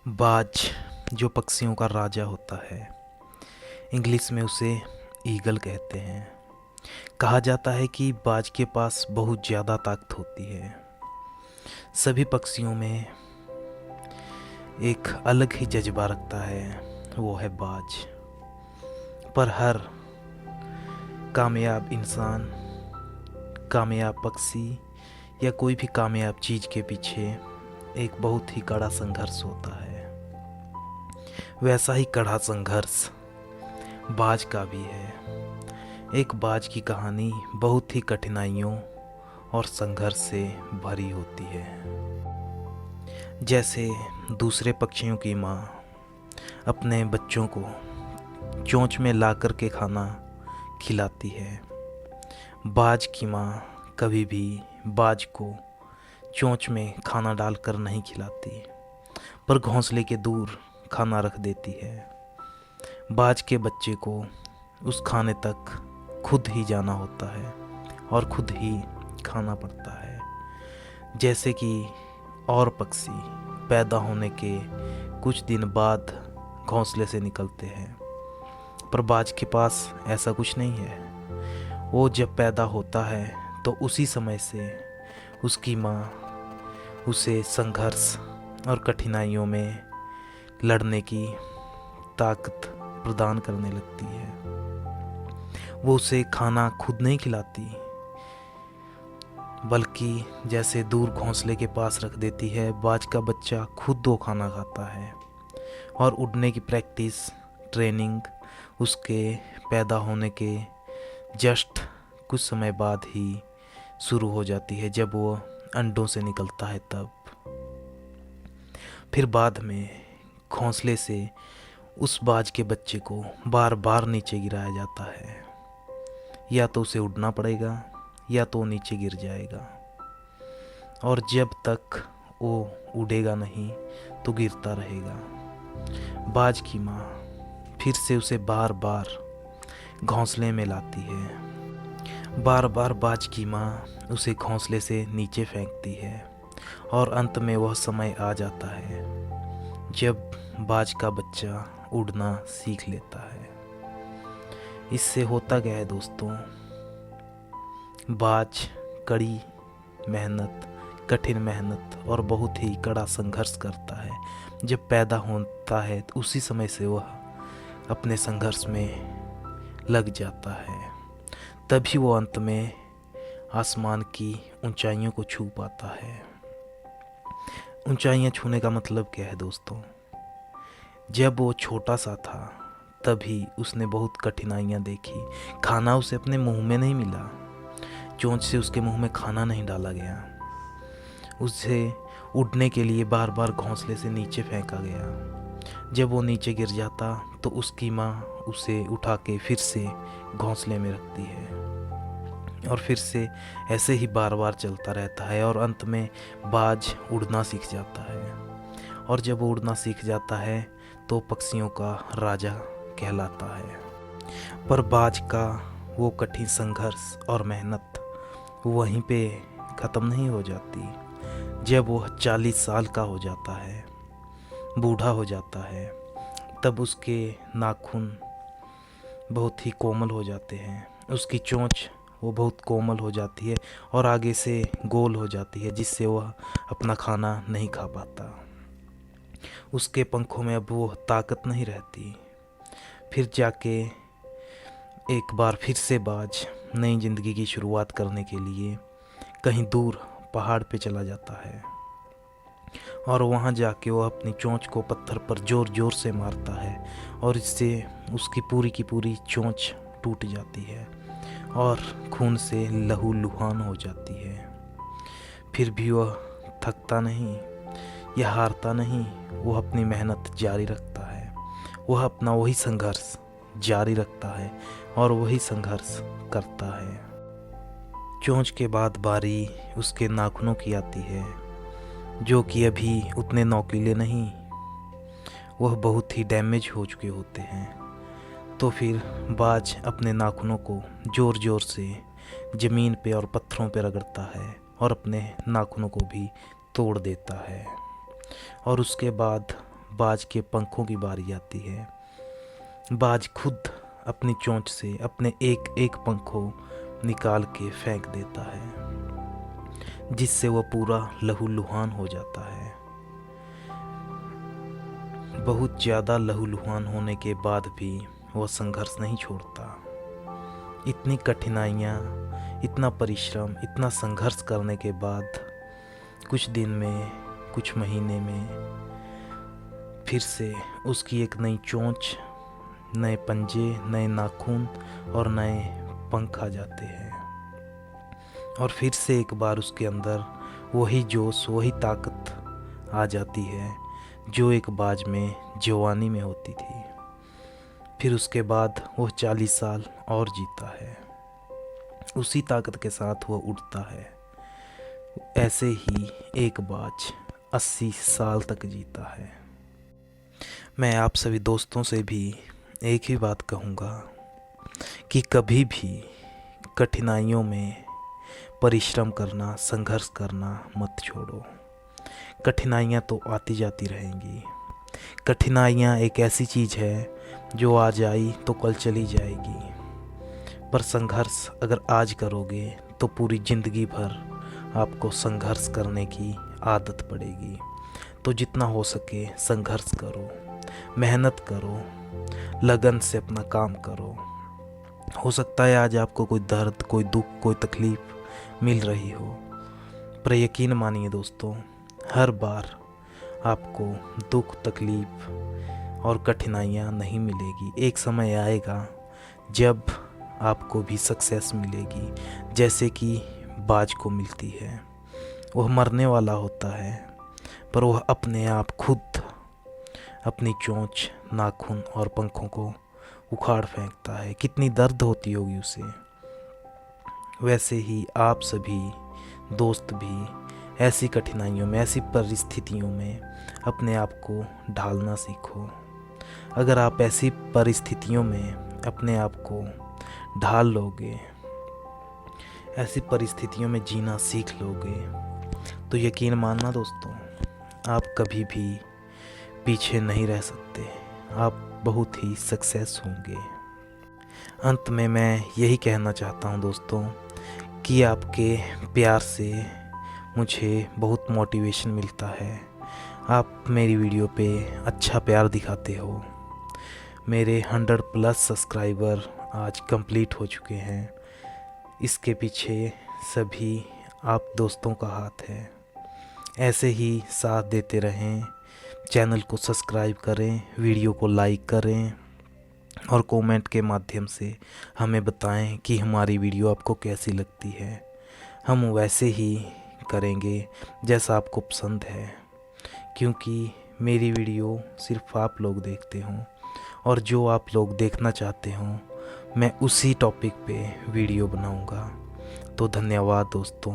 बाज जो पक्षियों का राजा होता है, इंग्लिश में उसे ईगल कहते हैं। कहा जाता है कि बाज के पास बहुत ज़्यादा ताकत होती है। सभी पक्षियों में एक अलग ही जज्बा रखता है, वो है बाज। पर हर कामयाब इंसान, कामयाब पक्षी या कोई भी कामयाब चीज़ के पीछे एक बहुत ही कड़ा संघर्ष होता है। वैसा ही कड़ा संघर्ष बाज का भी है। एक बाज की कहानी बहुत ही कठिनाइयों और संघर्ष से भरी होती है। जैसे दूसरे पक्षियों की माँ अपने बच्चों को चोंच में ला कर के खाना खिलाती है, बाज की माँ कभी भी बाज को चोंच में खाना डालकर नहीं खिलाती, पर घोंसले के दूर खाना रख देती है। बाज के बच्चे को उस खाने तक खुद ही जाना होता है और खुद ही खाना पड़ता है। जैसे कि और पक्षी पैदा होने के कुछ दिन बाद घोंसले से निकलते हैं, पर बाज के पास ऐसा कुछ नहीं है। वो जब पैदा होता है तो उसी समय से उसकी माँ उसे संघर्ष और कठिनाइयों में लड़ने की ताकत प्रदान करने लगती है। वो उसे खाना खुद नहीं खिलाती, बल्कि जैसे दूर घोंसले के पास रख देती है, बाज का बच्चा खुद वो खाना खाता है। और उड़ने की प्रैक्टिस, ट्रेनिंग उसके पैदा होने के जस्ट कुछ समय बाद ही शुरू हो जाती है, जब वो अंडों से निकलता है तब। फिर बाद में घोंसले से उस बाज के बच्चे को बार बार नीचे गिराया जाता है। या तो उसे उड़ना पड़ेगा या तो नीचे गिर जाएगा, और जब तक वो उड़ेगा नहीं तो गिरता रहेगा। बाज की माँ फिर से उसे बार बार घोंसले में लाती है। बार बार बाज की माँ उसे घोंसले से नीचे फेंकती है, और अंत में वह समय आ जाता है जब बाज का बच्चा उड़ना सीख लेता है। इससे होता क्या है दोस्तों, बाज कड़ी मेहनत, कठिन मेहनत और बहुत ही कड़ा संघर्ष करता है। जब पैदा होता है तो उसी समय से वह अपने संघर्ष में लग जाता है, तभी वो अंत में आसमान की ऊंचाइयों को छू पाता है। ऊंचाइयां छूने का मतलब क्या है दोस्तों? जब वो छोटा सा था तभी उसने बहुत कठिनाइयाँ देखी। खाना उसे अपने मुंह में नहीं मिला, चोंच से उसके मुंह में खाना नहीं डाला गया, उसे उड़ने के लिए बार बार घोंसले से नीचे फेंका गया। जब वो नीचे गिर जाता तो उसकी माँ उसे उठा के फिर से घोंसले में रखती है, और फिर से ऐसे ही बार बार चलता रहता है, और अंत में बाज उड़ना सीख जाता है। और जब वो उड़ना सीख जाता है तो पक्षियों का राजा कहलाता है। पर बाज का वो कठिन संघर्ष और मेहनत वहीं पे ख़त्म नहीं हो जाती। जब वो 40 साल का हो जाता है, बूढ़ा हो जाता है, तब उसके नाखून बहुत ही कोमल हो जाते हैं, उसकी चोंच वो बहुत कोमल हो जाती है और आगे से गोल हो जाती है, जिससे वह अपना खाना नहीं खा पाता। उसके पंखों में अब वो ताकत नहीं रहती। फिर जाके एक बार फिर से बाज नई ज़िंदगी की शुरुआत करने के लिए कहीं दूर पहाड़ पे चला जाता है, और वहाँ जाके वो अपनी चोंच को पत्थर पर ज़ोर ज़ोर से मारता है, और इससे उसकी पूरी की पूरी चोंच टूट जाती है और खून से लहूलुहान हो जाती है। फिर भी वह थकता नहीं या हारता नहीं, वह अपनी मेहनत जारी रखता है। वह अपना वही संघर्ष जारी रखता है और वही संघर्ष करता है। चोंच के बाद बारी उसके नाखूनों की आती है, जो कि अभी उतने नोकीले नहीं, वह बहुत ही डैमेज हो चुके होते हैं। तो फिर बाज अपने नाखूनों को ज़ोर ज़ोर से ज़मीन पे और पत्थरों पे रगड़ता है और अपने नाखूनों को भी तोड़ देता है। और उसके बाद बाज के पंखों की बारी आती है। बाज खुद अपनी चोंच से अपने एक एक पंख को निकाल के फेंक देता है, जिससे वह पूरा लहूलुहान हो जाता है। बहुत ज़्यादा लहूलुहान होने के बाद भी वह संघर्ष नहीं छोड़ता। इतनी कठिनाइयाँ, इतना परिश्रम, इतना संघर्ष करने के बाद कुछ दिन में, कुछ महीने में फिर से उसकी एक नई चोंच, नए पंजे, नए नाखून और नए पंख आ जाते हैं। और फिर से एक बार उसके अंदर वही जोश, वही ताकत आ जाती है जो एक बाज में जवानी में होती थी। फिर उसके बाद वह 40 साल और जीता है। उसी ताकत के साथ वह उठता है। ऐसे ही एक बाज 80 साल तक जीता है। मैं आप सभी दोस्तों से भी एक ही बात कहूँगा कि कभी भी कठिनाइयों में परिश्रम करना, संघर्ष करना मत छोड़ो। कठिनाइयाँ तो आती जाती रहेंगी। कठिनाइयाँ एक ऐसी चीज़ है जो आज आई तो कल चली जाएगी, पर संघर्ष अगर आज करोगे तो पूरी ज़िंदगी भर आपको संघर्ष करने की आदत पड़ेगी। तो जितना हो सके संघर्ष करो, मेहनत करो, लगन से अपना काम करो। हो सकता है आज आपको कोई दर्द, कोई दुख, कोई तकलीफ़ मिल रही हो, पर यकीन मानिए दोस्तों, हर बार आपको दुख, तकलीफ़ और कठिनाइयाँ नहीं मिलेगी। एक समय आएगा जब आपको भी सक्सेस मिलेगी, जैसे कि बाज को मिलती है। वह मरने वाला होता है, पर वह अपने आप खुद अपनी चोंच, नाखून और पंखों को उखाड़ फेंकता है। कितनी दर्द होती होगी उसे। वैसे ही आप सभी दोस्त भी ऐसी कठिनाइयों में, ऐसी परिस्थितियों में अपने आप को ढालना सीखो। अगर आप ऐसी परिस्थितियों में अपने आप को ढाल लोगे, ऐसी परिस्थितियों में जीना सीख लोगे, तो यकीन मानना दोस्तों, आप कभी भी पीछे नहीं रह सकते। आप बहुत ही सक्सेस होंगे। अंत में मैं यही कहना चाहता हूँ दोस्तों कि आपके प्यार से मुझे बहुत मोटिवेशन मिलता है। आप मेरी वीडियो पे अच्छा प्यार दिखाते हो। मेरे 100+ सब्सक्राइबर आज कंप्लीट हो चुके हैं। इसके पीछे सभी आप दोस्तों का हाथ है। ऐसे ही साथ देते रहें। चैनल को सब्सक्राइब करें, वीडियो को लाइक करें और कमेंट के माध्यम से हमें बताएं कि हमारी वीडियो आपको कैसी लगती है। हम वैसे ही करेंगे जैसा आपको पसंद है, क्योंकि मेरी वीडियो सिर्फ आप लोग देखते हों और जो आप लोग देखना चाहते हों मैं उसी टॉपिक पे वीडियो बनाऊंगा। तो धन्यवाद दोस्तों।